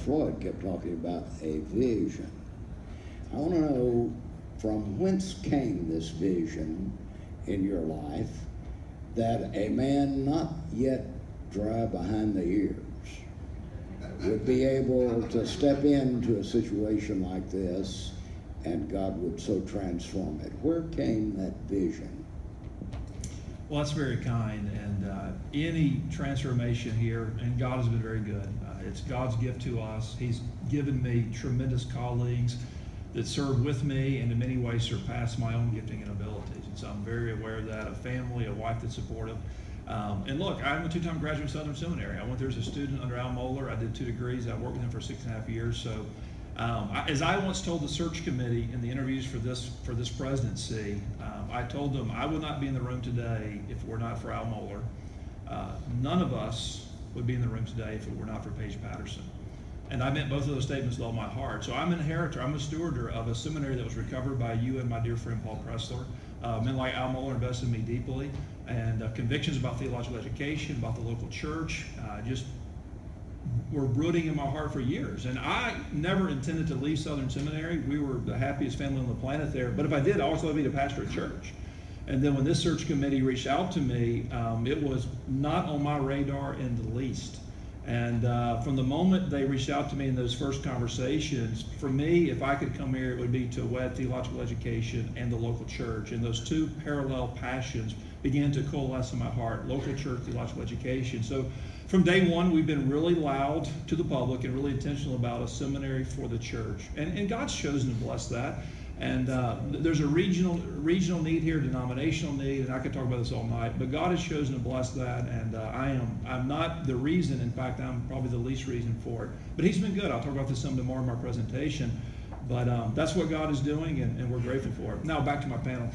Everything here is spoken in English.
Floyd kept talking about a vision. I want to know, from whence came this vision in your life that a man not yet dry behind the ears would be able to step into a situation like this and God would so transform it? Where came that vision? Well, that's very kind, and any transformation here, and God has been very good. It's God's gift to us. He's given me tremendous colleagues that serve with me and in many ways surpass my own gifting and abilities. And so I'm very aware of that, a family, a wife that's supportive. And look, I'm a two-time graduate of Southern Seminary. I went there as a student under Al Mohler. I did 2 degrees. I worked with him for 6.5 years. So as I once told the search committee in the interviews for this presidency, I told them I would not be in the room today if it were not for Al Mohler. None of us would be in the room today if it were not for Paige Patterson. And I meant both of those statements with all my heart. So I'm an inheritor, I'm a stewarder of a seminary that was recovered by you and my dear friend Paul Pressler. Men like Al Mohler invested in me deeply, and convictions about theological education, about the local church, just were brooding in my heart for years. And I never intended to leave Southern Seminary. We were the happiest family on the planet there. But if I did, I always wanted to be to pastor a church. And then when this search committee reached out to me, it was not on my radar in the least. And from the moment they reached out to me in those first conversations, for me, if I could come here, it would be to wed theological education and the local church. And those two parallel passions began to coalesce in my heart, local church, theological education. So from day one, we've been really loud to the public and really intentional about a seminary for the church. And God's chosen to bless that. And there's a regional need here, denominational need, and I could talk about this all night, but God has chosen to bless that, and I'm not the reason. In fact, I'm probably the least reason for it. But He's been good. I'll talk about this some tomorrow in my presentation. But that's what God is doing, and we're grateful for it. Now back to my panel.